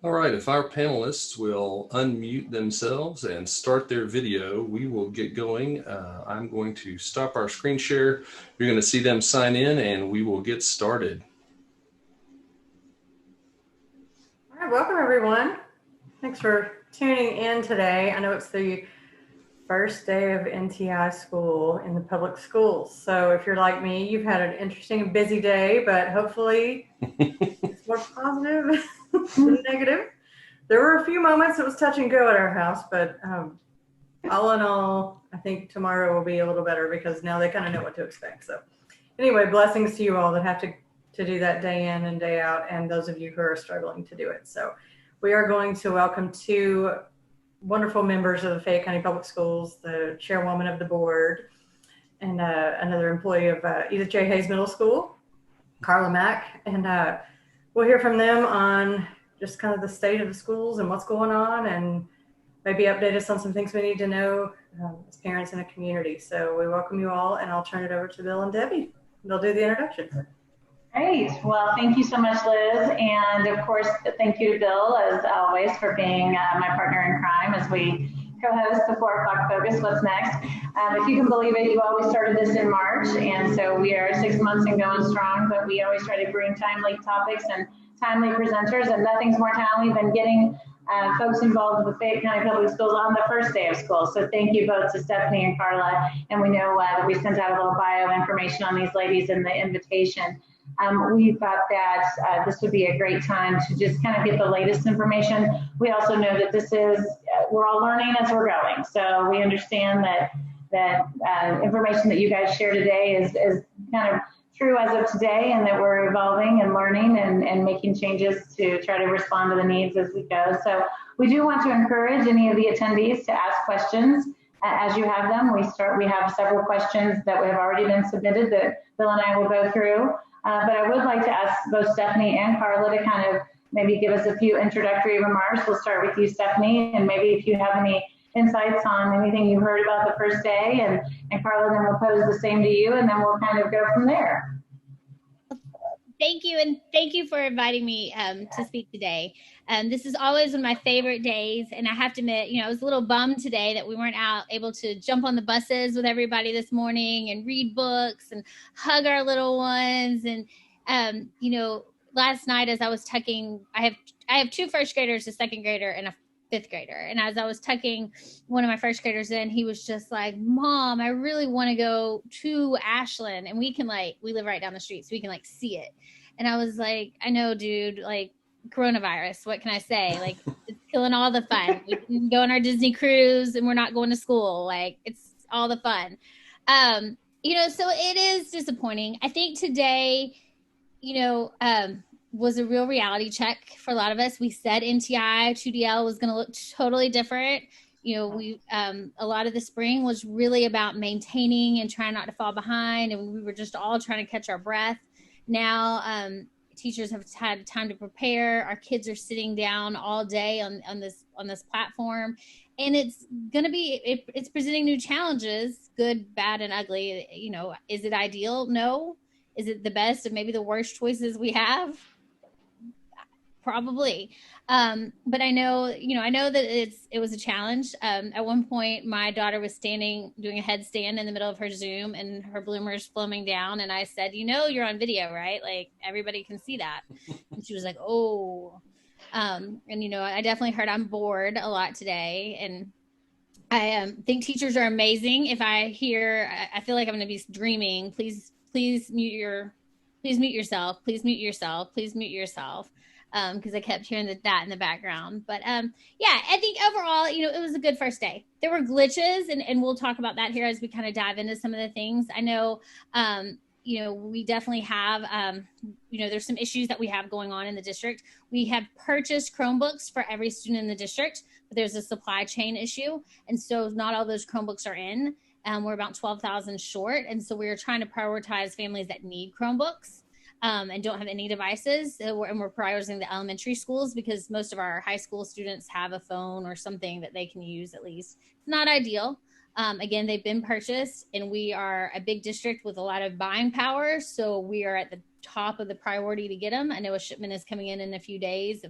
All right, if our panelists will unmute themselves and start their video, we will get going. I'm going to stop our screen share. You're going to see them sign in and we will get started. All right, welcome everyone. Thanks for tuning in today. I know it's the first day of NTI school in the public schools. So if you're like me, you've had an interesting and busy day, but hopefully it's more positive than negative. There were a few moments it was touch and go at our house, but all in all, I think tomorrow will be a little better because now they kind of know what to expect. So anyway, blessings to you all that have to do that day in and day out, and those of you who are struggling to do it. So we are going to welcome two wonderful members of the Fayette County Public Schools, the chairwoman of the board, and another employee of Edythe J Middle School, Carla Mack, and we'll hear from them on just kind of the state of the schools and what's going on, and maybe update us on some things we need to know as parents in a community. So we welcome you all, and I'll turn it over to Bill and Debbie. They'll do the introduction. Great. Well, thank you so much, Liz. And of course, thank you to Bill, as always, for being my partner in crime as we co-host the 4 o'clock focus, What's Next. If you can believe it, you always started this in March. And so we are 6 months and going strong, but we always try to bring timely topics and timely presenters, and nothing's more timely than getting folks involved with Fayette County Public Schools on the first day of school. So thank you both to Stephanie and Carla. And we know that we sent out a little bio information on these ladies in the invitation. We thought that this would be a great time to just kind of get the latest information. We also know that this is, we're all learning as we're going. So we understand that information that you guys share today is kind of true as of today, and that we're evolving and learning and making changes to try to respond to the needs as we go. So we do want to encourage any of the attendees to ask questions as you have them. We have several questions that have already been submitted that Bill and I will go through. But I would like to ask both Stephanie and Carla to kind of maybe give us a few introductory remarks. We'll start with you, Stephanie, and maybe if you have any insights on anything you heard about the first day, and Carla, then we'll pose the same to you, and then we'll kind of go from there. Thank you, and thank you for inviting me to speak today. This is always one of my favorite days, and I have to admit, I was a little bummed today that we weren't able to jump on the buses with everybody this morning and read books and hug our little ones. And last night as I was tucking, I have 2 first graders, a second grader, and a 5th grader. And as I was tucking one of my first graders in, he was just like, "Mom, I really want to go to Ashland, and we live right down the street, so we can see it." And I was like, "I know, dude, coronavirus, what can I say? It's killing all the fun. We can go on our Disney cruise and we're not going to school. It's all the fun." So it is disappointing. I think today, was a real reality check for a lot of us. We said NTI 2DL was going to look totally different. A lot of the spring was really about maintaining and trying not to fall behind. And we were just all trying to catch our breath. Now, teachers have had time to prepare. Our kids are sitting down all day on this platform, and it's going to be, it's presenting new challenges, good, bad, and ugly. Is it ideal? No. Is it the best and maybe the worst choices we have? Probably. But I know that it was a challenge. At one point, my daughter was doing a headstand in the middle of her Zoom, and her bloomers foaming down. And I said, "You're on video, right? Everybody can see that." And she was like, "Oh." I definitely heard I'm bored a lot today. And I think teachers are amazing. If I feel like I'm going to be dreaming, please mute yourself. Please mute yourself. Please mute yourself. Because I kept hearing that in the background. But I think overall, it was a good first day. There were glitches, and we'll talk about that here as we kind of dive into some of the things. I know, we definitely have, there's some issues that we have going on in the district. We have purchased Chromebooks for every student in the district, but there's a supply chain issue. And so not all those Chromebooks are in. We're about 12,000 short. And so we're trying to prioritize families that need Chromebooks. And don't have any devices. And we're prioritizing the elementary schools because most of our high school students have a phone or something that they can use at least. It's not ideal. Again, they've been purchased, and we are a big district with a lot of buying power. So we are at top of the priority to get them. I know a shipment is coming in a few days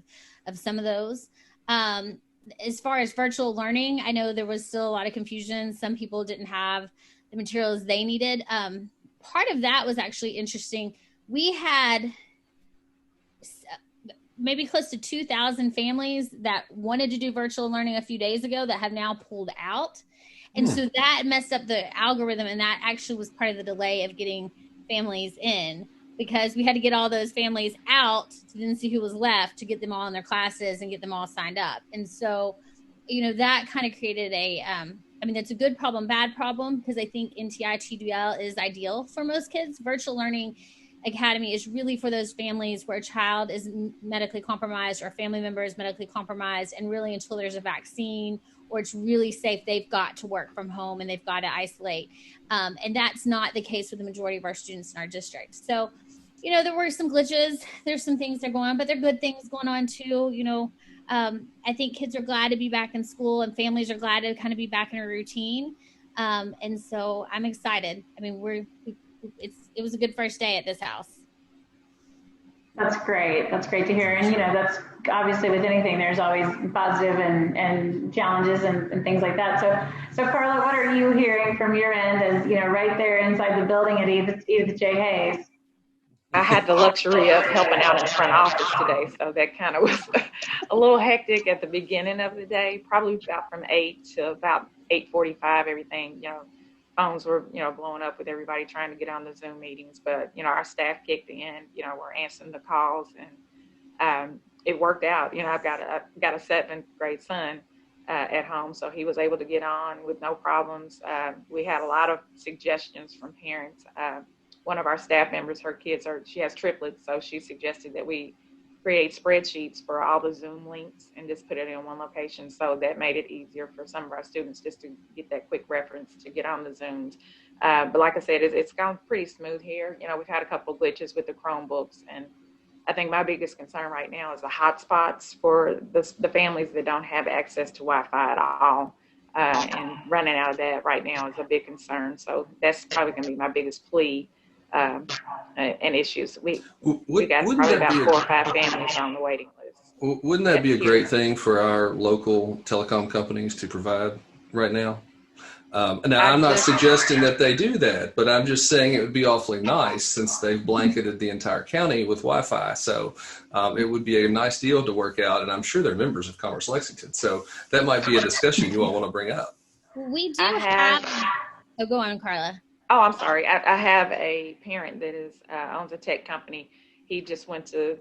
of some of those. As far as virtual learning, I know there was still a lot of confusion. Some people didn't have the materials they needed. Part of that was actually interesting. We had maybe close to 2,000 families that wanted to do virtual learning a few days ago that have now pulled out. And so that messed up the algorithm, and that actually was part of the delay of getting families in, because we had to get all those families out to then see who was left to get them all in their classes and get them all signed up. And so, that kind of created it's a good problem, bad problem, because I think NTI TDL is ideal for most kids. Virtual Learning Academy is really for those families where a child is medically compromised or a family member is medically compromised, and really until there's a vaccine or it's really safe, they've got to work from home and they've got to isolate. And that's not the case with the majority of our students in our district. So, there were some glitches. There's some things that are going on, but there are good things going on too. I think kids are glad to be back in school, and families are glad to kind of be back in a routine. And so I'm excited. I mean, it was a good first day at this house. That's great. That's great to hear. And, that's obviously with anything, there's always positive and challenges and things like that. So Carla, what are you hearing from your end as, right there inside the building at Edythe J. Hayes? I had the luxury of helping out in the front office today, so that kind of was a little hectic at the beginning of the day, probably about from 8 to about 8:45, everything, phones were, blowing up with everybody trying to get on the Zoom meetings, but, our staff kicked in, we're answering the calls, and it worked out. I've got a 7th grade son at home, so he was able to get on with no problems. We had a lot of suggestions from parents. One of our staff members, she has triplets, so she suggested that we create spreadsheets for all the Zoom links and just put it in one location. So that made it easier for some of our students just to get that quick reference to get on the Zooms. But like I said, it's gone pretty smooth here. We've had a couple of glitches with the Chromebooks, and I think my biggest concern right now is the hotspots for the families that don't have access to Wi-Fi at all. And running out of that right now is a big concern. So that's probably going to be my biggest plea. And issues. We got probably about 4 or 5 families on the waiting list. Wouldn't that be a great thing for our local telecom companies to provide right now? And I'm not suggesting that they do that, but I'm just saying it would be awfully nice since they've blanketed the entire county with Wi-Fi. So it would be a nice deal to work out, and I'm sure they're members of Commerce Lexington. So that might be a discussion you all want to bring up. We do have. Oh, go on, Carla. Oh, I'm sorry. I have a parent that owns a tech company. He just went to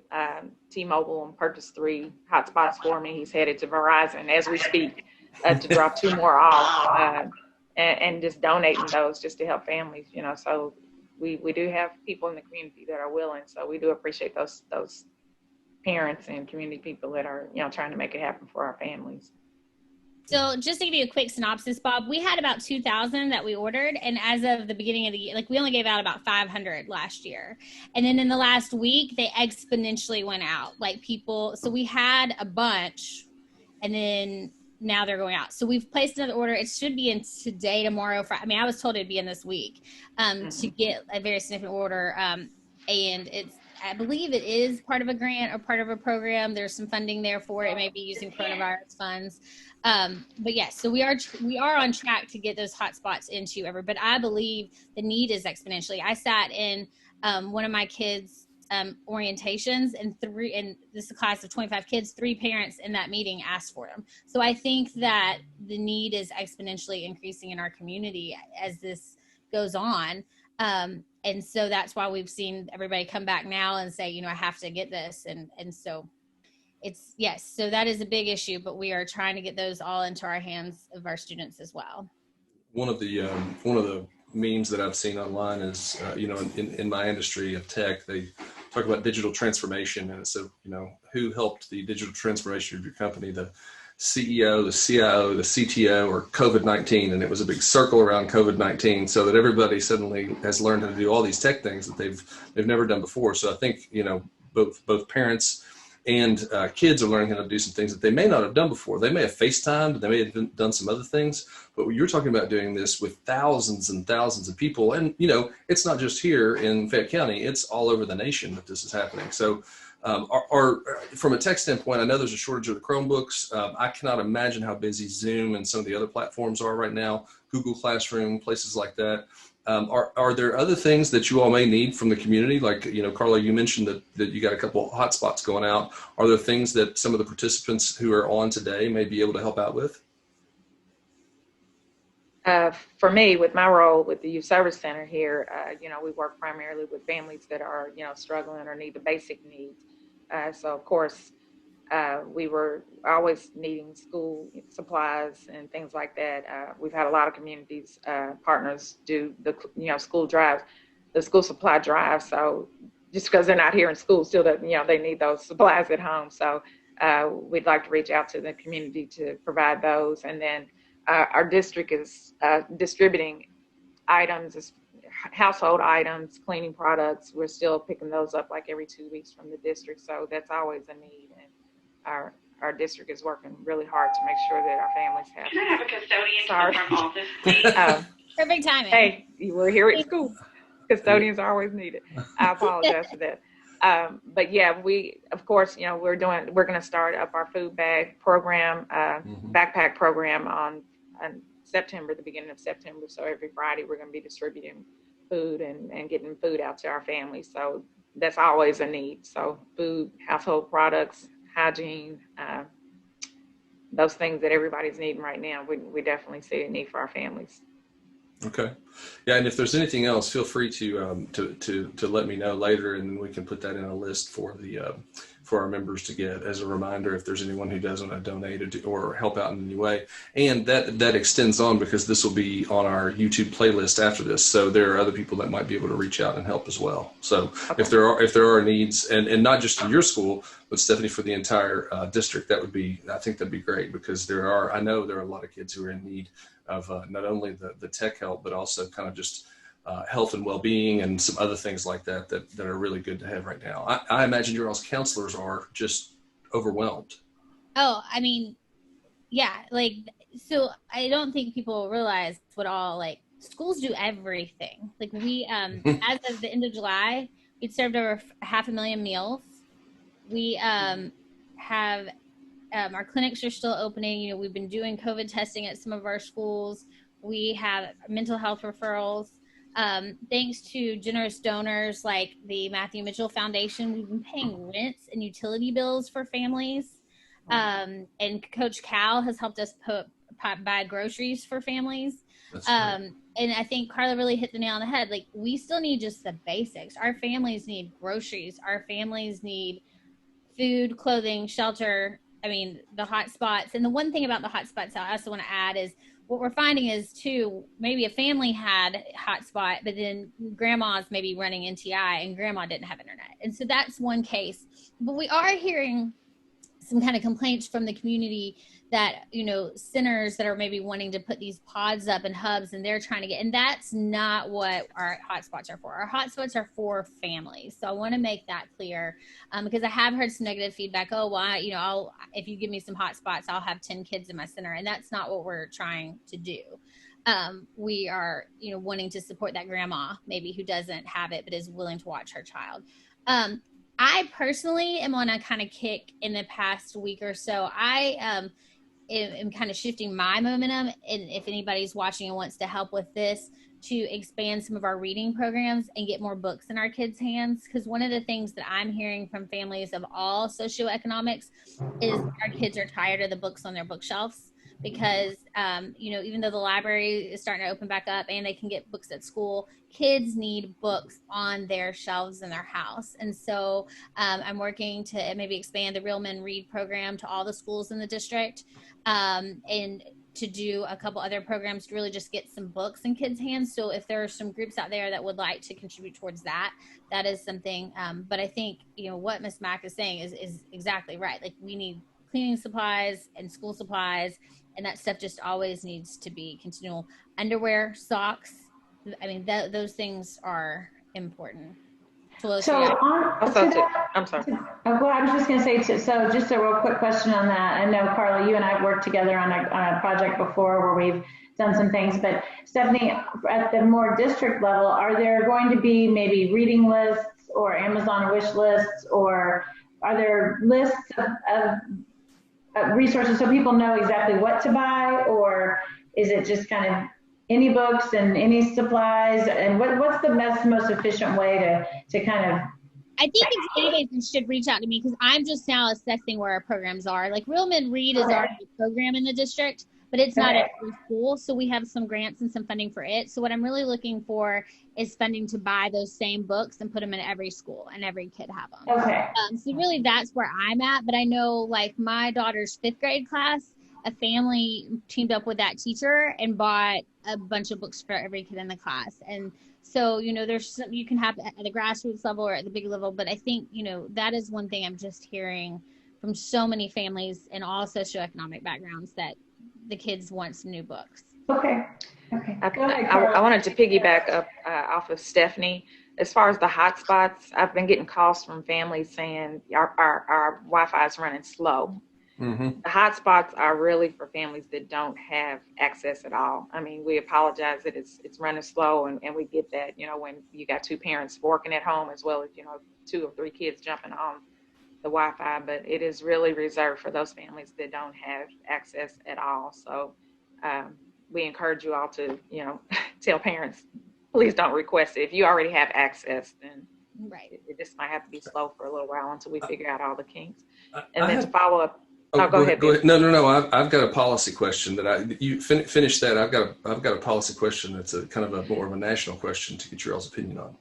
T-Mobile and purchased 3 hotspots for me. He's headed to Verizon as we speak to drop 2 more off and just donating those just to help families. So we do have people in the community that are willing. So we do appreciate those parents and community people that are trying to make it happen for our families. So just to give you a quick synopsis, Bob, we had about 2,000 that we ordered. And as of the beginning of the year, we only gave out about 500 last year. And then in the last week, they exponentially went out. So we had a bunch, and then now they're going out. So we've placed another order. It should be in today, tomorrow. I was told it'd be in this week to get a very significant order. And I believe it is part of a grant or part of a program. There's some funding there for it. It may be using coronavirus funds. But yes, so we are on track to get those hotspots into everywhere. But I believe the need is exponentially. I sat in one of my kids' orientations, and this is a class of 25 kids. 3 parents in that meeting asked for them. So I think that the need is exponentially increasing in our community as this goes on. And so that's why we've seen everybody come back now and say, I have to get this. And so so that is a big issue, but we are trying to get those all into our hands of our students as well. One of the memes that I've seen online is, in my industry of tech, they talk about digital transformation. And so, who helped the digital transformation of your company? The CEO, the CIO, the CTO, or COVID-19, and it was a big circle around COVID-19, so that everybody suddenly has learned how to do all these tech things that they've never done before. So I think both parents And kids are learning how to do some things that they may not have done before. They may have FaceTimed, they may have done some other things, but you're talking about doing this with thousands and thousands of people. And, you know, it's not just here in Fayette County, it's all over the nation that this is happening. So from a tech standpoint, I know there's a shortage of the Chromebooks. I cannot imagine how busy Zoom and some of the other platforms are right now, Google Classroom, places like that. Are there other things that you all may need from the community? Like, you know, Carla, you mentioned that you got a couple of hotspots going out. Are there things that some of the participants who are on today may be able to help out with? For me, with my role with the Youth Service Center here, you know, we work primarily with families that are, you know, struggling or need the basic needs. So, of course, we were always needing school supplies and things like that. We've had a lot of communities partners do the, you know, school drives, the school supply drive. So just because they're not here in school, still that, you know, they need those supplies at home. So we'd like to reach out to the community to provide those. And then our district is distributing items, household items, cleaning products. We're still picking those up like every 2 weeks from the district. So that's always a need. And our district is working really hard to make sure that our families have. Can I have a custodian to the front office, please? Perfect timing. Hey, you were here at school. Custodians are always needed. I apologize for that. But yeah, we, of course, you know, we're going to start up our food bag program, backpack program on September, the beginning of September. So every Friday we're going to be distributing food and getting food out to our families. So that's always a need. So food, household products, hygiene, those things that everybody's needing right now, we definitely see a need for our families. Okay. Yeah, and if there's anything else, feel free to let me know later, and we can put that in a list for our members to get as a reminder if there's anyone who doesn't want to donate or help out in any way. And that extends on, because this will be on our YouTube playlist after this. So there are other people that might be able to reach out and help as well. So if there are needs, and not just in your school, but Stephanie, for the entire district, I think that'd be great, because I know there are a lot of kids who are in need of not only the tech help, but also kind of just health and well-being and some other things like that are really good to have right now. I imagine your all's counselors are just overwhelmed. Oh, I mean, yeah, like, so I don't think people realize what all, like, schools do everything. Like, we, as of the end of July, we'd served over 500,000 meals. We have our clinics are still opening. You know, we've been doing COVID testing at some of our schools. We have mental health referrals. Thanks to generous donors like the Matthew Mitchell Foundation, we've been paying rents and utility bills for families. And Coach Cal has helped us buy groceries for families. And I think Carla really hit the nail on the head. Like, we still need just the basics. Our families need groceries. Our families need food, clothing, shelter. I mean, the hot spots. And the one thing about the hot spots I also want to add is, what we're finding is, too, maybe a family had hot spot, but then grandma's maybe running NTI and grandma didn't have internet. And so that's one case. But we are hearing some kind of complaints from the community that, you know, centers that are maybe wanting to put these pods up and hubs, and they're trying to get, and that's not what our hotspots are for. Our hotspots are for families. So I want to make that clear, because I have heard some negative feedback. Oh, well, you know, if you give me some hotspots, I'll have 10 kids in my center. And that's not what we're trying to do. We are, you know, wanting to support that grandma maybe who doesn't have it, but is willing to watch her child. I personally am on a kind of kick in the past week or so. I am kind of shifting my momentum, and if anybody's watching and wants to help with this, to expand some of our reading programs and get more books in our kids' hands. Because one of the things that I'm hearing from families of all socioeconomics is our kids are tired of the books on their bookshelves. Because, you know, even though the library is starting to open back up and they can get books at school, kids need books on their shelves in their house. And so I'm working to maybe expand the Real Men Read program to all the schools in the district, and to do a couple other programs to really just get some books in kids' hands. So if there are some groups out there that would like to contribute towards that, that is something. But I think, you know, what Ms. Mack is saying is exactly right. Like, we need cleaning supplies and school supplies, and that stuff just always needs to be continual. Underwear, socks, I mean, those things are important. So I'm sorry. Well, I was just going to say, so just a real quick question on that. I know, Carla, you and I have worked together on a project before where we've done some things, but Stephanie, at the more district level, are there going to be maybe reading lists or Amazon wish lists, or are there lists of resources so people know exactly what to buy, or is it just kind of any books and any supplies? And what's the most efficient way to kind of? I think if anyone should reach out to me, because I'm just now assessing where our programs are. Like Real Men Read is already a program in the district, but it's not at every school. So we have some grants and some funding for it. So what I'm really looking for is funding to buy those same books and put them in every school and every kid have them. Okay. So really that's where I'm at. But I know like my daughter's 5th grade class, a family teamed up with that teacher and bought a bunch of books for every kid in the class. And so, there's some, you can have at the grassroots level or at the big level, but I think, that is one thing I'm just hearing from so many families in all socioeconomic backgrounds, that the kids want some new books. Okay. I wanted to piggyback up off of Stephanie. As far as the hotspots, I've been getting calls from families saying our Wi-Fi is running slow. Mm-hmm. The hotspots are really for families that don't have access at all. I mean, we apologize that it's running slow, and we get that, when you got 2 parents working at home as well as, 2 or 3 kids jumping on the Wi-Fi, but it is really reserved for those families that don't have access at all. So we encourage you all to, tell parents, please don't request it. If you already have access, then it just might have to be slow for a little while until we figure out all the kinks. And then to follow up. Oh, go ahead. No. I've got a policy question that you finish that. I've got a policy question that's a kind of a more of a national question to get your all's opinion on.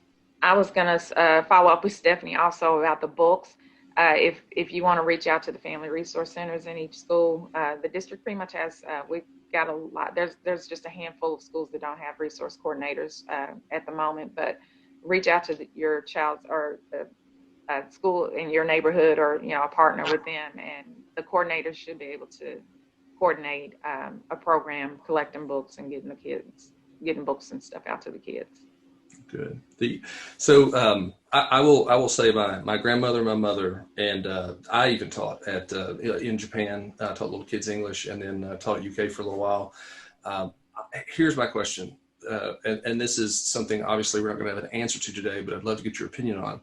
I was going to follow up with Stephanie also about the books. If you want to reach out to the family resource centers in each school, the district pretty much has, we've got a lot. There's just a handful of schools that don't have resource coordinators at the moment, but reach out to your child's or the school in your neighborhood, or a partner with them, and the coordinators should be able to coordinate a program collecting books and getting books and stuff out to the kids. Good. I will say my grandmother, my mother, and I even taught at in Japan. Taught little kids English, and then taught at UK for a little while. Here's my question. And this is something obviously we're not going to have an answer to today, but I'd love to get your opinion on.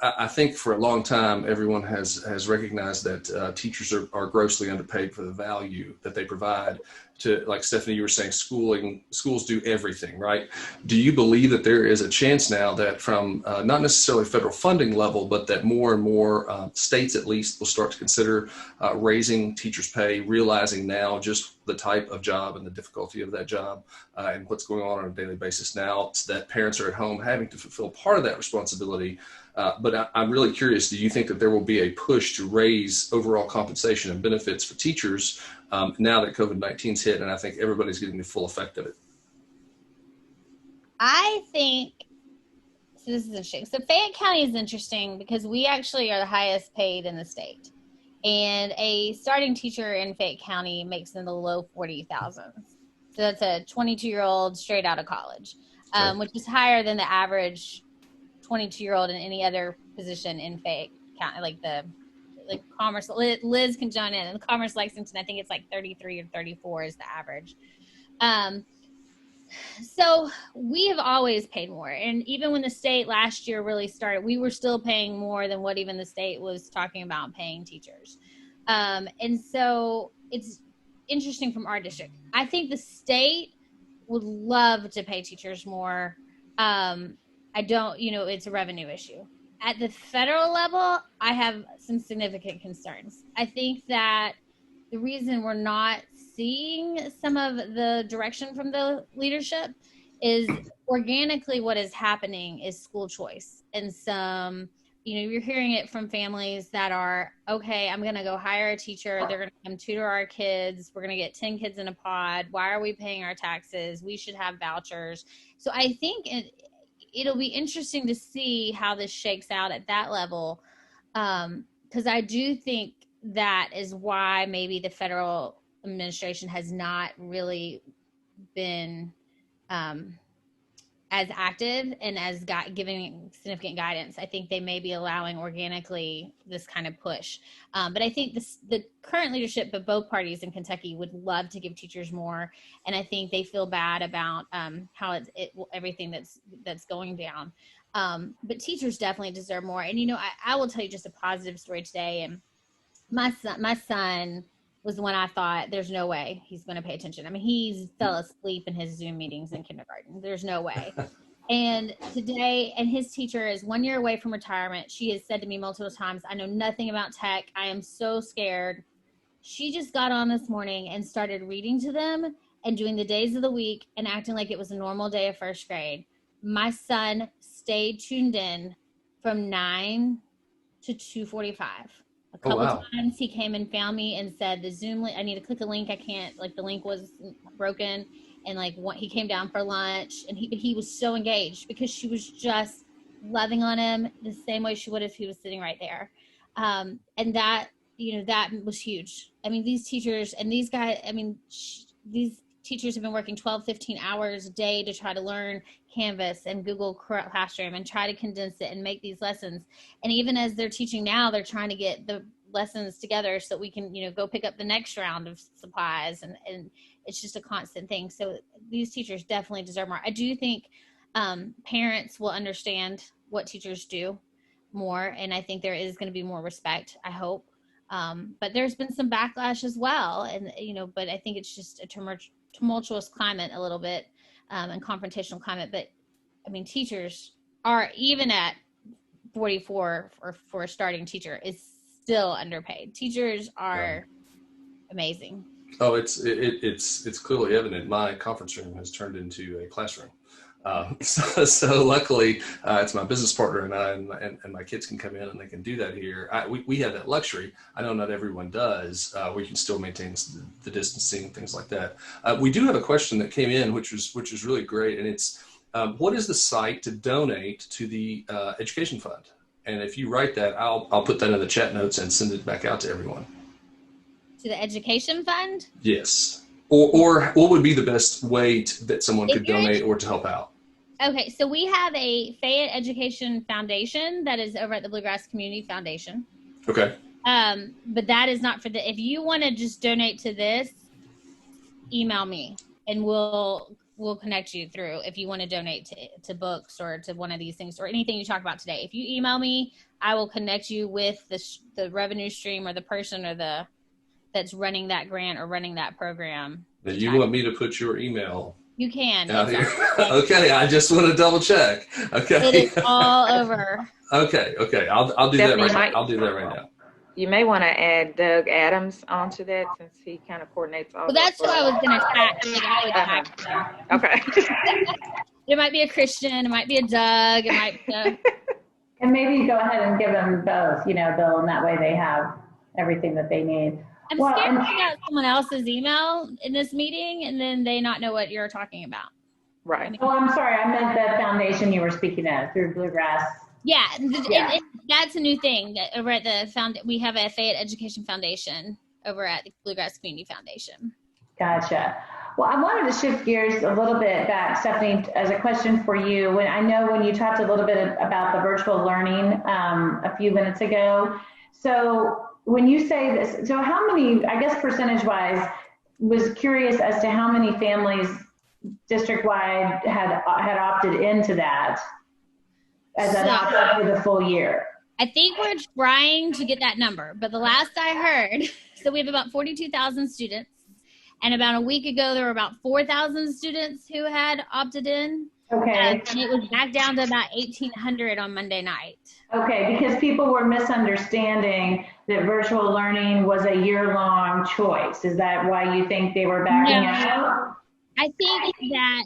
I think for a long time, everyone has recognized that teachers are grossly underpaid for the value that they provide to, like Stephanie, you were saying, schools do everything, right? Do you believe that there is a chance now that from not necessarily federal funding level, but that more and more states at least will start to consider raising teachers' pay, realizing now just the type of job and the difficulty of that job and what's going on a daily basis now, so that parents are at home having to fulfill part of that responsibility. But I'm really curious, do you think that there will be a push to raise overall compensation and benefits for teachers now that COVID-19's hit, and I think everybody's getting the full effect of it? I think, so this is interesting. So Fayette County is interesting because we actually are the highest paid in the state. And a starting teacher in Fayette County makes in the low 40,000. So that's a 22-year-old straight out of college, which is higher than the average 22-year-old in any other position in Fayette County, like Commerce. Liz can join in. And Commerce Lexington, I think it's like 33 or 34 is the average. So we have always paid more. And even when the state last year really started, we were still paying more than what even the state was talking about paying teachers. And so it's interesting from our district. I think the state would love to pay teachers more. I don't, it's a revenue issue. At the federal level, I have some significant concerns. I think that the reason we're not seeing some of the direction from the leadership is organically what is happening is school choice. And some, you're hearing it from families that are, okay, I'm going to go hire a teacher. They're going to come tutor our kids. We're going to get 10 kids in a pod. Why are we paying our taxes? We should have vouchers. So I think it'll be interesting to see how this shakes out at that level. Because I do think that is why maybe the federal administration has not really been, I as active and as giving significant guidance. I think they may be allowing organically this kind of push. But I think the current leadership of both parties in Kentucky would love to give teachers more. And I think they feel bad about how everything that's going down. But teachers definitely deserve more. And, I will tell you just a positive story today. And my son was the one I thought, there's no way he's going to pay attention. I mean, he fell asleep in his Zoom meetings in kindergarten. There's no way. And today, and his teacher is 1 year away from retirement. She has said to me multiple times, I know nothing about tech. I am so scared. She just got on this morning and started reading to them and doing the days of the week and acting like it was a normal day of first grade. My son stayed tuned in from 9 to 2:45. A couple times he came and found me and said, the Zoom link, I need to click a link. I can't, the link was broken. And he came down for lunch, and he was so engaged because she was just loving on him the same way she would if he was sitting right there. And that, that was huge. I mean, these teachers and these guys, these teachers have been working 12, 15 hours a day to try to learn Canvas and Google Classroom and try to condense it and make these lessons. And even as they're teaching now, they're trying to get the lessons together so we can, go pick up the next round of supplies. And it's just a constant thing. So these teachers definitely deserve more. I do think parents will understand what teachers do more. And I think there is going to be more respect, I hope. But there's been some backlash as well. And, but I think it's just a tumultuous climate a little bit, and confrontational climate. But teachers are, even at 44 for a starting teacher, is still underpaid. Teachers are amazing. Oh, it's clearly evident. My conference room has turned into a classroom. So luckily, it's my business partner and I, and my kids can come in and they can do that here. We have that luxury. I know not everyone does. We can still maintain the distancing, things like that. We do have a question that came in, which is really great, and it's what is the site to donate to the education fund? And if you write that, I'll put that in the chat notes and send it back out to everyone. To the education fund? Yes. Or what would be the best way that someone could donate or to help out? Okay, so we have a Fayette Education Foundation that is over at the Bluegrass Community Foundation. Okay. But that is not for if you want to just donate to this, email me and we'll connect you through if you want to donate to books or to one of these things or anything you talk about today. If you email me, I will connect you with the revenue stream or the person or that's running that grant or running that program. Now you want me to put your email? You can. Out here. Okay, I just want to double check. Okay. It is all over. Okay. I'll do that right now. I'll do that right now. You may want to add Doug Adams onto that since he kind of coordinates all. Well, that's what I was going to tag. Okay. It might be a Christian. It might be a Doug. It might be And maybe go ahead and give them both, Bill, and that way they have everything that they need. I'm scared to get someone else's email in this meeting and then they not know what you're talking about. Right. Oh, I'm sorry. I meant the foundation you were speaking of through Bluegrass. Yeah. That's a new thing. Over at we have a Fayette Education Foundation over at the Bluegrass Community Foundation. Gotcha. Well, I wanted to shift gears a little bit back, Stephanie, as a question for you. I know when you talked a little bit about the virtual learning a few minutes ago. So when you say this, so how many, I guess percentage-wise, was curious as to how many families district-wide had opted into that as an option for the full year? I think we're trying to get that number, but the last I heard, so we have about 42,000 students, and about a week ago, there were about 4,000 students who had opted in. Okay. And it was back down to about 1,800 on Monday night. Okay, because people were misunderstanding that virtual learning was a year-long choice. Is that why you think they were backing out? I think that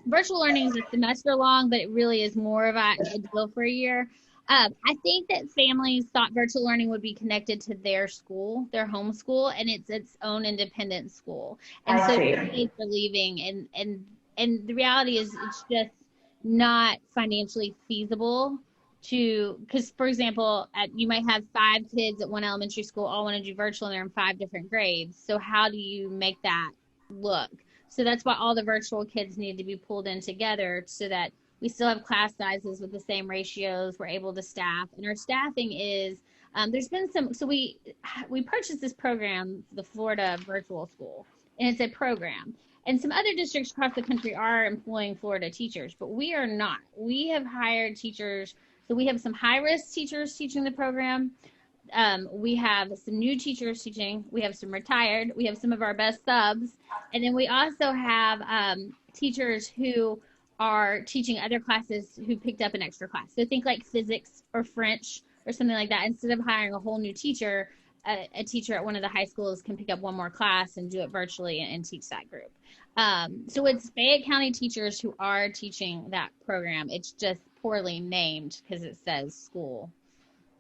virtual learning is a semester long, but it really is more of a deal for a year. I think that families thought virtual learning would be connected to their school, their home school, and it's its own independent school. And so families are leaving, and the reality is it's just not financially feasible because, for example, you might have 5 kids at one elementary school all want to do virtual and they're in 5 different grades. So how do you make that look So that's why all the virtual kids need to be pulled in together so that we still have class sizes with the same ratios. We're able to staff, and our staffing is, there's been some, so we purchased this program, the Florida Virtual School, and it's a program. And some other districts across the country are employing Florida teachers, but we are not. We have hired teachers. So we have some high-risk teachers teaching the program. We have some new teachers teaching. We have some retired. We have some of our best subs. And then we also have teachers who are teaching other classes who picked up an extra class. So think like physics or French or something like that. Instead of hiring a whole new teacher, a teacher at one of the high schools can pick up one more class and do it virtually and teach that group. So it's Fayette County teachers who are teaching that program. It's just poorly named because it says school.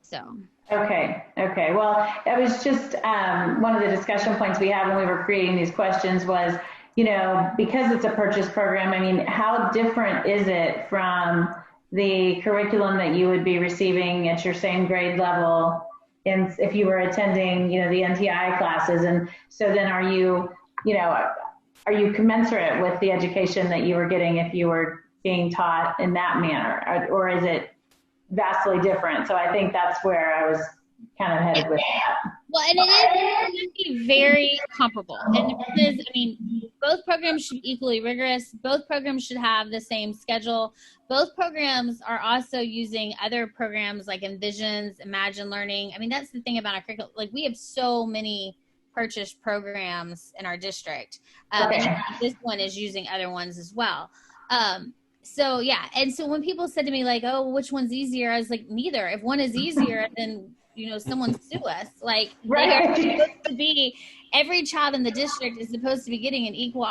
So. Okay. Well, it was just one of the discussion points we had when we were creating these questions was, because it's a purchase program, I mean, how different is it from the curriculum that you would be receiving at your same grade level if you were attending, the NTI classes? And so then are you commensurate with the education that you were getting if you were being taught in that manner, or is it vastly different? So I think that's where I was kind of headed with that. Well, and it is be very comparable. And because, both programs should be equally rigorous. Both programs should have the same schedule. Both programs are also using other programs like Envisions, Imagine Learning. That's the thing about our curriculum. Like, we have so many purchased programs in our district. And this one is using other ones as well. So yeah. And so when people said to me like, oh, which one's easier? I was like, neither. If one is easier, then, someone sue us. Like, they are supposed to be, every child in the district is supposed to be getting an equal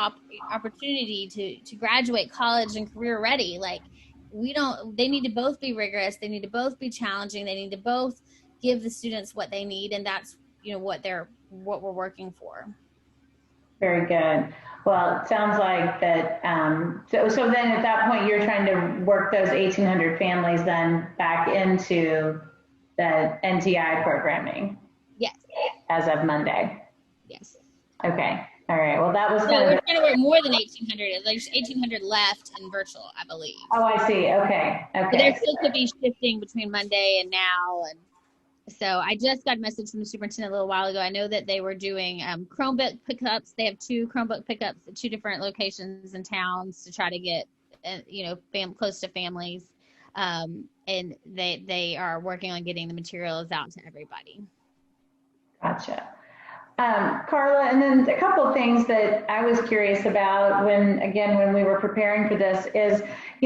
opportunity to graduate college and career ready. Like, they need to both be rigorous. They need to both be challenging. They need to both give the students what they need. And that's, what we're working for. Very good. Well, it sounds like that. So then at that point, you're trying to work those 1,800 families then back into the NTI programming. Yes. As of Monday. Yes. Okay. All right. Well, that was we're trying to work more than 1,800. There's 1,800 left in virtual, I believe. Oh, I see. Okay. But there still could be shifting between Monday and now. And so I just got a message from the superintendent a little while ago. I know that they were doing Chromebook pickups. They have 2 Chromebook pickups at 2 different locations in towns to try to get, close to families. And they are working on getting the materials out to everybody. Gotcha. Carla, and then a couple of things that I was curious about when we were preparing for this is,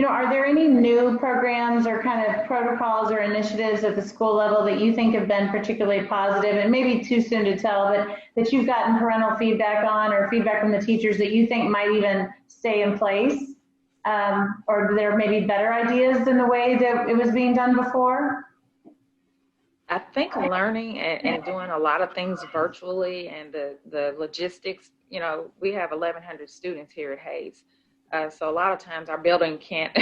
are there any new programs or kind of protocols or initiatives at the school level that you think have been particularly positive, and maybe too soon to tell, but that you've gotten parental feedback on or feedback from the teachers that you think might even stay in place? Or there may be better ideas than the way that it was being done before? I think learning and doing a lot of things virtually and the logistics, we have 1,100 students here at Hayes. So a lot of times our building can't,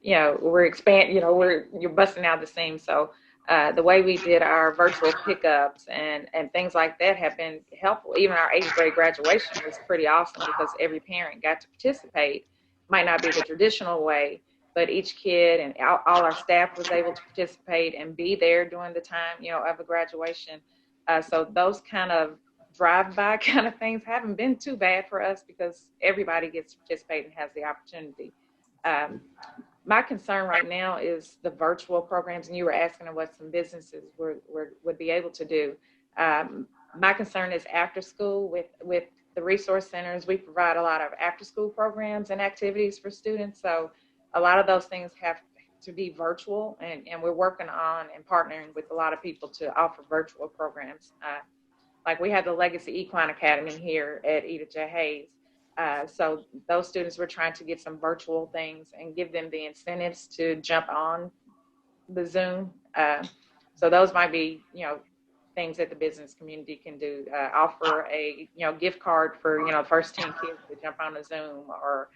we're expanding, you're busting out the seams. So the way we did our virtual pickups and things like that have been helpful. Even our 8th grade graduation was pretty awesome because every parent got to participate. Might not be the traditional way, but each kid and all our staff was able to participate and be there during the time, of a graduation. So those kind of drive-by kind of things haven't been too bad for us because everybody gets to participate and has the opportunity. My concern right now is the virtual programs, and you were asking what some businesses would be able to do. My concern is after school with the resource centers. We provide a lot of after-school programs and activities for students. So a lot of those things have to be virtual, and we're working on and partnering with a lot of people to offer virtual programs. Like we have the Legacy Equine Academy here at Edythe J. Hayes. So those students, we're trying to get some virtual things and give them the incentives to jump on the Zoom. So those might be, things that the business community can do. Offer a, gift card for, first 10 kids to jump on a Zoom, or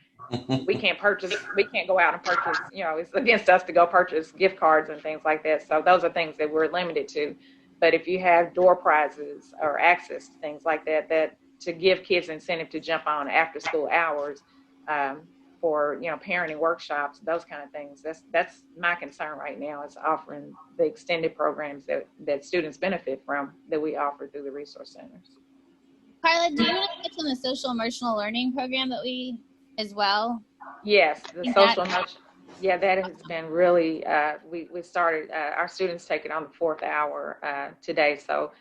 we can't go out and purchase, it's against us to go purchase gift cards and things like that. So those are things that we're limited to. But if you have door prizes or access to things like that to give kids incentive to jump on after school hours for, parenting workshops, those kind of things. That's my concern right now, is offering the extended programs that students benefit from that we offer through the resource centers. Carla, do you want to touch on the social emotional learning program that we as well? Yes, the social emotional. Yeah, that has been really, we started, our students take it on the 4th hour today. So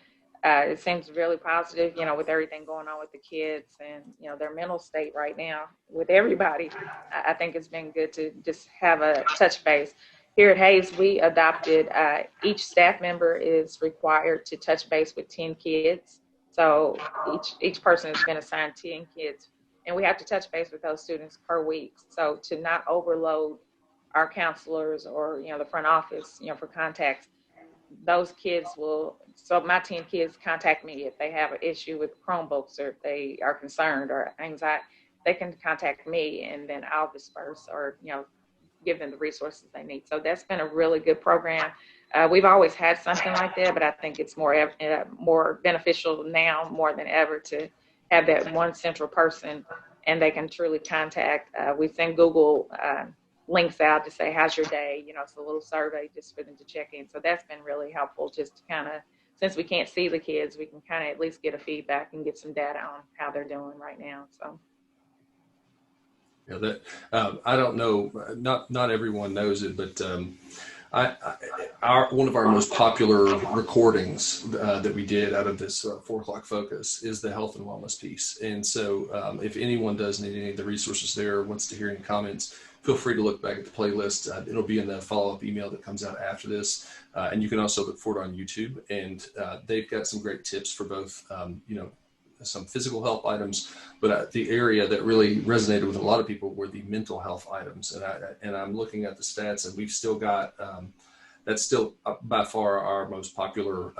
it seems really positive, with everything going on with the kids and, their mental state right now with everybody. I think it's been good to just have a touch base. Here at Hayes, we adopted, each staff member is required to touch base with 10 kids. So each person has been assigned 10 kids, and we have to touch base with those students per week. So to not overload our counselors or, the front office, for contacts, those kids so my 10 kids contact me if they have an issue with Chromebooks, or if they are concerned or anxiety, they can contact me, and then I'll disperse or, give them the resources they need. So that's been a really good program. We've always had something like that, but I think it's more beneficial now more than ever to have that one central person, and they can truly contact. We send Google links out to say, how's your day? It's a little survey just for them to check in. So that's been really helpful, just to kind of, since we can't see the kids, we can kind of at least get a feedback and get some data on how they're doing right now. So. Yeah, that I don't know. Not everyone knows it, but one of our most popular recordings that we did out of this 4 o'clock focus is the health and wellness piece. And so, if anyone does need any of the resources there, wants to hear any comments, feel free to look back at the playlist. It'll be in the follow-up email that comes out after this, and you can also look for it on YouTube. And they've got some great tips for both, some physical health items, but the area that really resonated with a lot of people were the mental health items. And I'm looking at the stats, and we've still got, that's still by far our most popular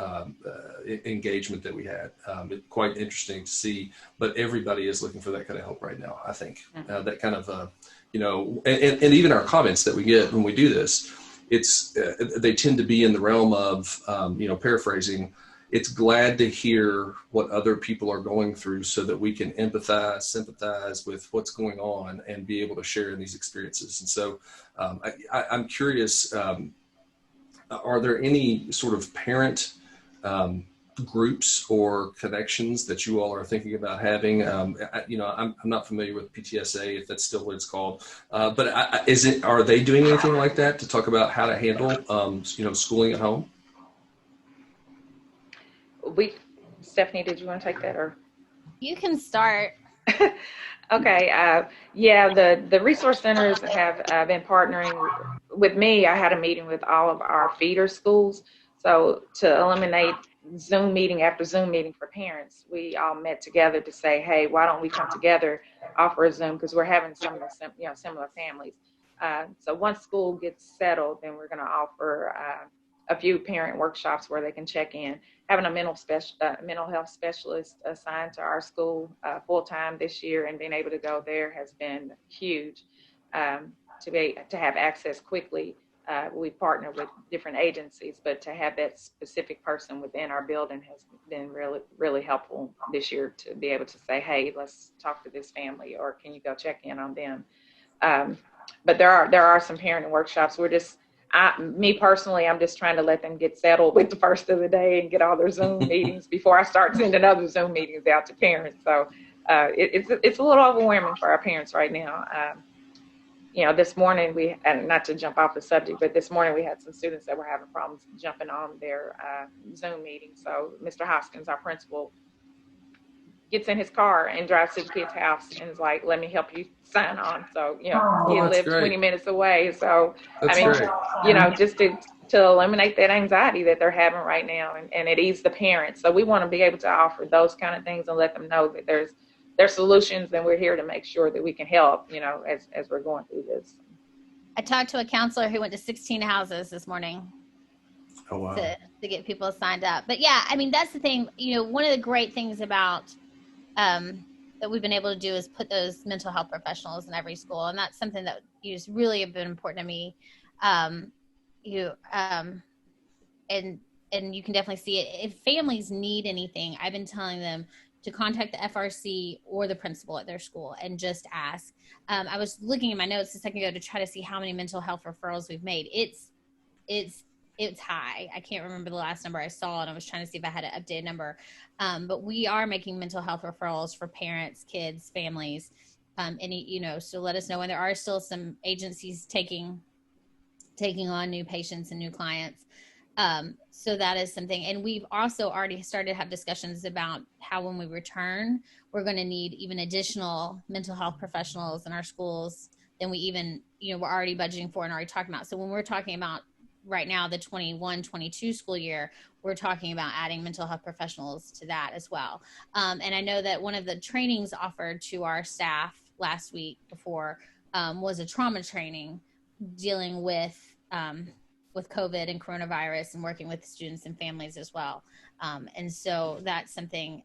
engagement that we had. It's quite interesting to see, but everybody is looking for that kind of help right now, I think. That kind of, and even our comments that we get when we do this, they tend to be in the realm of, paraphrasing, it's glad to hear what other people are going through so that we can empathize, sympathize with what's going on and be able to share in these experiences. And so I'm curious, are there any sort of parent groups or connections that you all are thinking about having? I'm not familiar with PTSA, if that's still what it's called, but are they doing anything like that to talk about how to handle, schooling at home? Stephanie, did you want to take that, or? You can start. Okay. The resource centers have been partnering with me. I had a meeting with all of our feeder schools. So to eliminate Zoom meeting after Zoom meeting for parents, we all met together to say, hey, why don't we come together, offer a Zoom, because we're having some of the similar families. So once school gets settled, then we're going to offer a few parent workshops where they can check in. Having a mental health specialist assigned to our school full-time this year, and being able to go there has been huge. To have access quickly, we partner with different agencies, but to have that specific person within our building has been really, really helpful this year, to be able to say, hey, let's talk to this family, or can you go check in on them? But there are some parenting workshops. Me personally, I'm just trying to let them get settled with the first of the day and get all their Zoom meetings before I start sending other Zoom meetings out to parents. So it's a little overwhelming for our parents right now. This morning not to jump off the subject, but this morning we had some students that were having problems jumping on their Zoom meeting. So Mr. Hoskins, our principal, gets in his car and drives to the kid's house and is like, let me help you sign on. So, he lived 20 minutes away. So, That's great. Just to eliminate that anxiety that they're having right now, and it eases the parents. So we want to be able to offer those kind of things and let them know that there's solutions, and we're here to make sure that we can help, as we're going through this. I talked to a counselor who went to 16 houses this morning. Oh, wow. To get people signed up. But yeah, that's the thing, one of the great things about that we've been able to do is put those mental health professionals in every school. And that's something that is really been important to me. And you can definitely see it. If families need anything, I've been telling them to contact the FRC or the principal at their school and just ask. I was looking at my notes a second ago to try to see how many mental health referrals we've made. It's high. I can't remember the last number I saw, and I was trying to see if I had an updated number. But we are making mental health referrals for parents, kids, families, so let us know. And there are still some agencies taking on new patients and new clients. So that is something. And we've also already started to have discussions about how when we return, we're going to need even additional mental health professionals in our schools than we even, we're already budgeting for and already talking about. So when we're talking about right now, the 21-22 school year, we're talking about adding mental health professionals to that as well. And I know that one of the trainings offered to our staff last week before was a trauma training dealing with COVID and coronavirus and working with students and families as well. And so that's something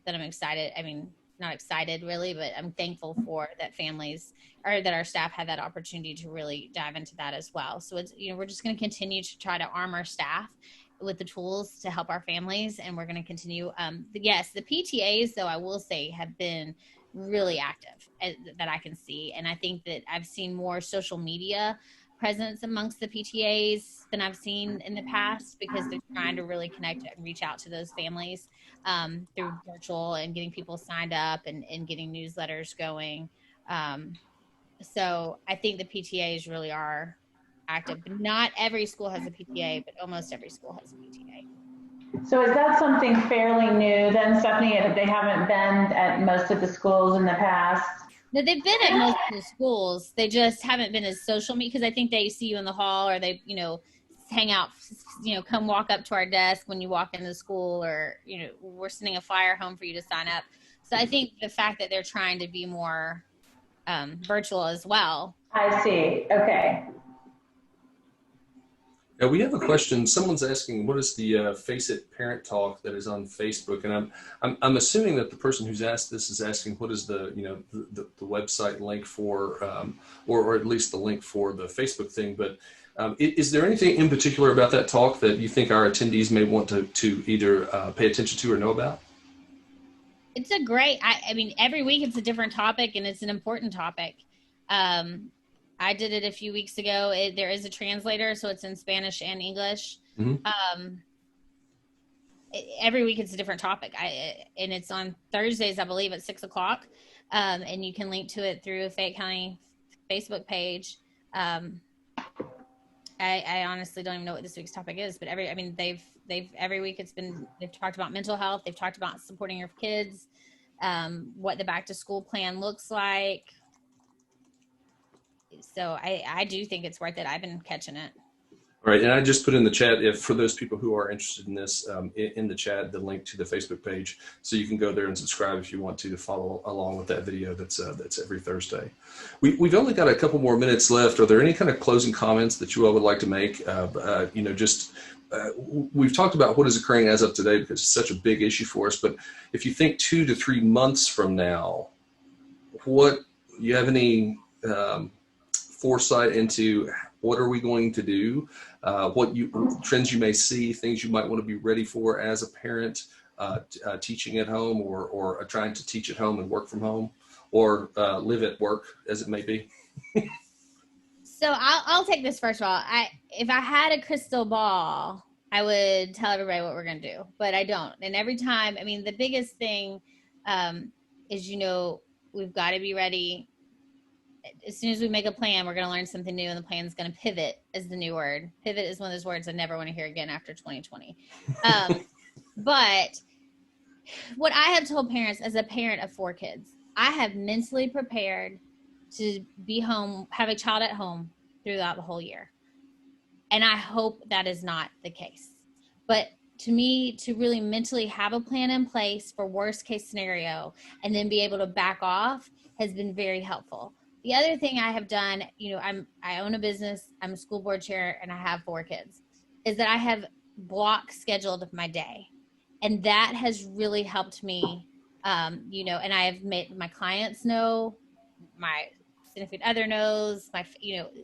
that I'm excited. I mean, not excited really, but I'm thankful for that that our staff had that opportunity to really dive into that as well. So it's, we're just going to continue to try to arm our staff with the tools to help our families. And we're going to continue. Yes, the PTAs, though, I will say have been really active that I can see. And I think that I've seen more social media presence amongst the PTAs than I've seen in the past, because they're trying to really connect and reach out to those families through virtual and getting people signed up and getting newsletters going. So I think the PTAs really are active. Not every school has a PTA, but almost every school has a PTA. So is that something fairly new then, Stephanie? They haven't been at most of the schools in the past? No, they've been at most of the schools. They just haven't been as social media, because I think they see you in the hall, or they, hang out, come walk up to our desk when you walk into school, or, we're sending a flyer home for you to sign up. So I think the fact that they're trying to be more virtual as well. I see. Okay. Yeah, we have a question. Someone's asking, what is the Face It Parent Talk that is on Facebook? And I'm assuming that the person who's asked this is asking, what is the website link for, or at least the link for the Facebook thing. But is there anything in particular about that talk that you think our attendees may want to either pay attention to or know about? It's a great, I mean, every week it's a different topic, and it's an important topic. I did it a few weeks ago. There is a translator, so it's in Spanish and English. Mm-hmm. Every week it's a different topic. And it's on Thursdays, I believe, at 6:00. And you can link to it through a Fayette County Facebook page. I honestly don't even know what this week's topic is, but every week they've talked about mental health. They've talked about supporting your kids, what the back to school plan looks like. So I do think it's worth it. I've been catching it. All right. And I just put in the chat, for those people who are interested in this, in the chat, the link to the Facebook page. So you can go there and subscribe if you want to follow along with that video that's every Thursday. We've only got a couple more minutes left. Are there any kind of closing comments that you all would like to make? We've talked about what is occurring as of today, because it's such a big issue for us. But if you think 2 to 3 months from now, you have any foresight into what are we going to do, trends you may see, things you might want to be ready for as a parent, teaching at home or trying to teach at home and work from home, or live at work, as it may be? So I'll take this first of all. If I had a crystal ball, I would tell everybody what we're going to do, but I don't. And every time, I mean, the biggest thing is, we've got to be ready. As soon as we make a plan, we're going to learn something new, and the plan is going to pivot, is the new word. Pivot is one of those words I never want to hear again after 2020. But what I have told parents, as a parent of 4 kids, I have mentally prepared to be home, have a child at home throughout the whole year. And I hope that is not the case. But to me, to really mentally have a plan in place for worst case scenario and then be able to back off has been very helpful. The other thing I have done, I own a business, I'm a school board chair, and I have 4 kids, is that I have block scheduled my day. And that has really helped me, and I have made my clients know, my significant other knows,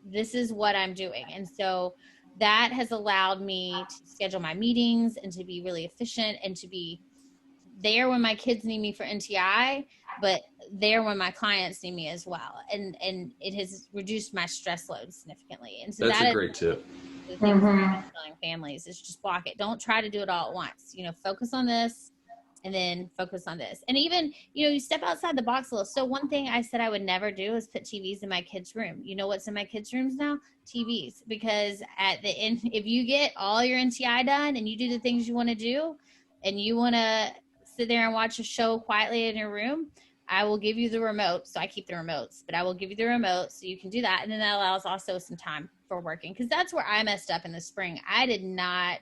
this is what I'm doing. And so that has allowed me to schedule my meetings and to be really efficient and to be there when my kids need me for NTI, but there when my clients need me as well. And it has reduced my stress load significantly. And so that's that a great tip. the things that I'm telling families is just block it. Don't try to do it all at once. Focus on this and then focus on this. And even, you step outside the box a little. So one thing I said I would never do is put TVs in my kids' room. You know what's in my kids' rooms now? TVs. Because at the end, if you get all your NTI done and you do the things you want to do and you want to sit there and watch a show quietly in your room, I will give you the remote. So I keep the remotes, but I will give you the remote so you can do that. And then that allows also some time for working. Because that's where I messed up in the spring. I did not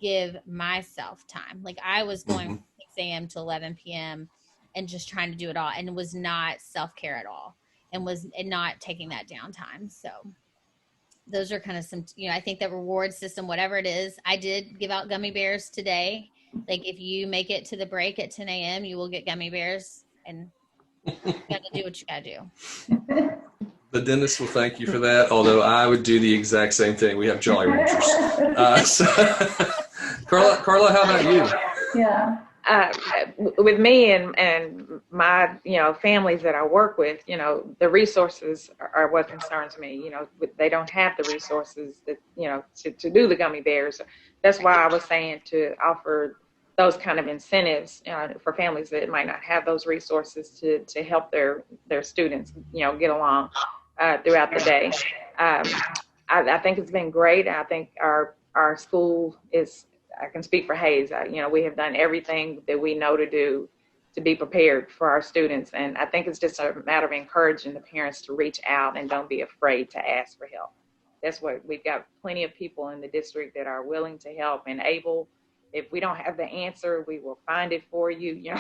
give myself time. Like I was going from 6 a.m. to 11 p.m. and just trying to do it all, and was not self-care at all, and not taking that downtime. So those are kind of some, I think that reward system, whatever it is. I did give out gummy bears today. Like if you make it to the break at 10 a.m., you will get gummy bears, and you got to do what you got to do. The dentist will thank you for that, although I would do the exact same thing. We have Jolly Ranchers. Carla, how about you? Yeah. With me and my, families that I work with, the resources are what concerns me. They don't have the resources that, to do the gummy bears. That's why I was saying to offer those kind of incentives for families that might not have those resources to help their students, get along throughout the day. I think it's been great. I think our school is, I can speak for Hayes. We have done everything that we know to do to be prepared for our students. And I think it's just a matter of encouraging the parents to reach out and don't be afraid to ask for help. That's what we've got plenty of people in the district that are willing to help and able. If we don't have the answer, we will find it for you.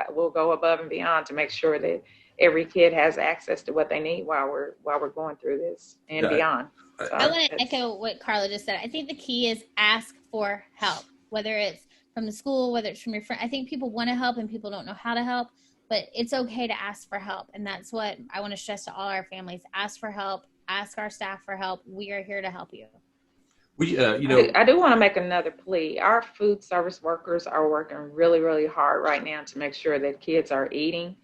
We'll go above and beyond to make sure that every kid has access to what they need while we're going through this and beyond. So I want to echo what Carla just said. I think the key is ask for help, whether it's from the school, whether it's from your friend. I think people want to help and people don't know how to help, but it's okay to ask for help. And that's what I want to stress to all our families. Ask for help. Ask our staff for help. We are here to help you. I do want to make another plea. Our food service workers are working really, really hard right now to make sure that kids are eating.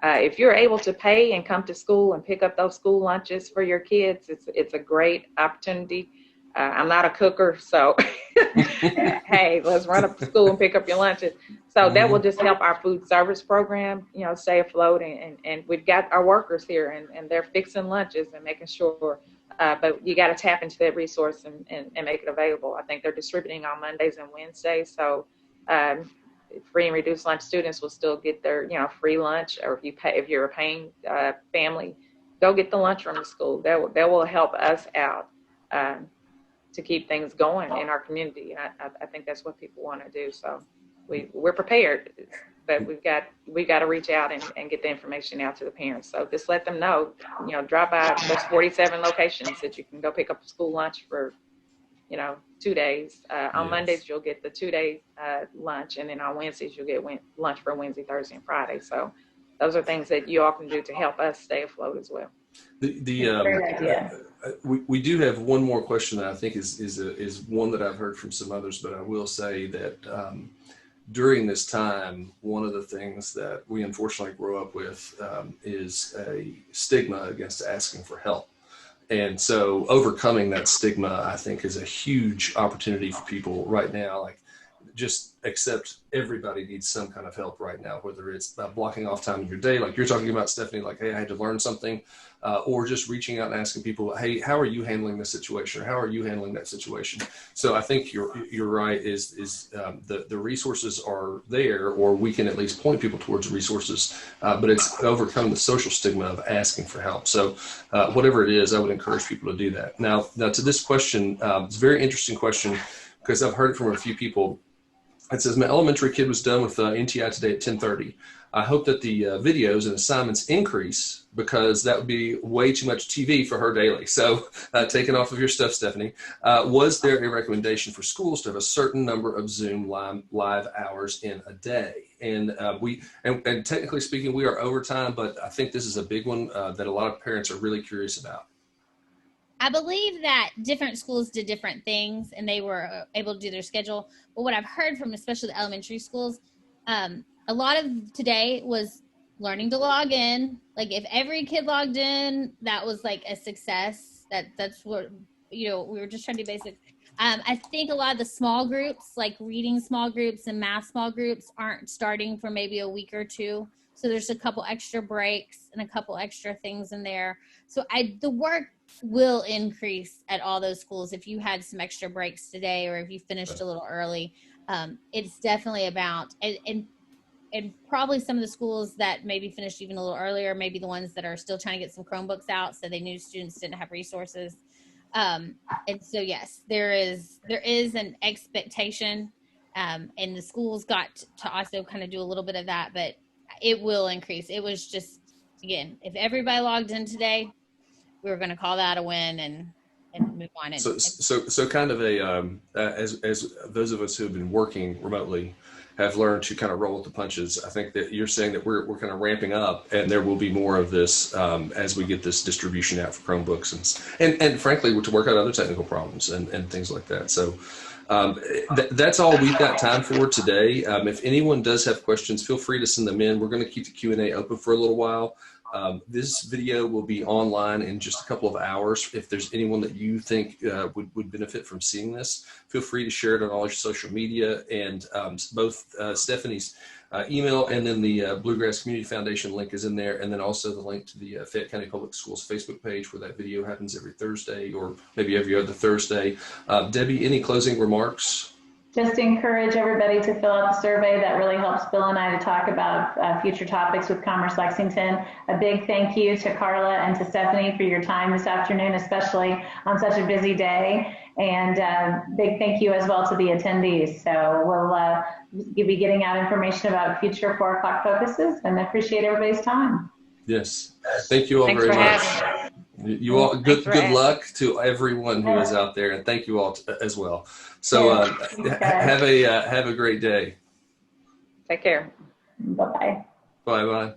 If you're able to pay and come to school and pick up those school lunches for your kids, it's a great opportunity. I'm not a cooker, so hey, let's run up to school and pick up your lunches. So that will just help our food service program, stay afloat. And we've got our workers here, and they're fixing lunches and making sure. But you got to tap into that resource and make it available. I think they're distributing on Mondays and Wednesdays, so free and reduced lunch students will still get their free lunch. Or if you're a paying family, go get the lunch from the school. That will help us out to keep things going in our community. I think that's what people want to do. So we're prepared, but we've got to reach out and get the information out to the parents. So just let them know, drop by those 47 locations that you can go pick up a school lunch for, 2 days. On Mondays, you'll get the 2-day lunch. And then on Wednesdays, you'll get lunch for Wednesday, Thursday, and Friday. So those are things that you all can do to help us stay afloat as well. Great idea. We do have one more question that I think is one that I've heard from some others, but I will say that during this time, one of the things that we unfortunately grow up with is a stigma against asking for help. And so overcoming that stigma, I think, is a huge opportunity for people right now. Like, just accept everybody needs some kind of help right now, whether it's blocking off time in your day, like you're talking about, Stephanie, like, hey, I had to learn something, or just reaching out and asking people, hey, how are you handling this situation? Or how are you handling that situation? So I think you're right, the resources are there, or we can at least point people towards resources, but it's overcoming the social stigma of asking for help. So whatever it is, I would encourage people to do that. Now to this question, it's a very interesting question because I've heard it from a few people. It says, my elementary kid was done with NTI today at 10:30. I hope that the videos and assignments increase because that would be way too much TV for her daily. So taking off of your stuff, Stephanie, was there a recommendation for schools to have a certain number of Zoom live hours in a day? And and technically speaking, we are over time, but I think this is a big one that a lot of parents are really curious about. I believe that different schools did different things and they were able to do their schedule. But what I've heard from especially the elementary schools, a a lot of today was learning to log in. Like if every kid logged in, that was like a success. That's what, we were just trying to do basic. I think a lot of the small groups, like reading small groups and math small groups, aren't starting for maybe a week or two. So there's a couple extra breaks and a couple extra things in there. So the work will increase at all those schools if you had some extra breaks today or if you finished a little early. It's definitely about, and probably some of the schools that maybe finished even a little earlier, maybe the ones that are still trying to get some Chromebooks out so they knew students didn't have resources. And so, yes, there is an expectation, and the schools got to also kind of do a little bit of that, but it will increase. It was just, again, if everybody logged in today, we were going to call that a win and move on. So kind of as those of us who have been working remotely have learned to kind of roll with the punches. I think that you're saying that we're kind of ramping up, and there will be more of this as we get this distribution out for Chromebooks and frankly, to work out other technical problems and things like that. So that's all we've got time for today. If anyone does have questions, feel free to send them in. We're going to keep the Q&A open for a little while. This video will be online in just a couple of hours. If there's anyone that you think would benefit from seeing this, feel free to share it on all your social media, and both Stephanie's email and then the Bluegrass Community Foundation link is in there, and then also the link to the Fayette County Public Schools Facebook page where that video happens every Thursday or maybe every other Thursday. Debbie, any closing remarks? Just encourage everybody to fill out the survey. That really helps Bill and I to talk about future topics with Commerce Lexington. A big thank you to Carla and to Stephanie for your time this afternoon, especially on such a busy day. And big thank you as well to the attendees. So we'll be getting out information about future 4 o'clock focuses, and I appreciate everybody's time. Yes. Thank you all very much. You all, good luck to everyone who is out there, and thank you all as well. So have a great day. Take care. Bye-bye. Bye-bye.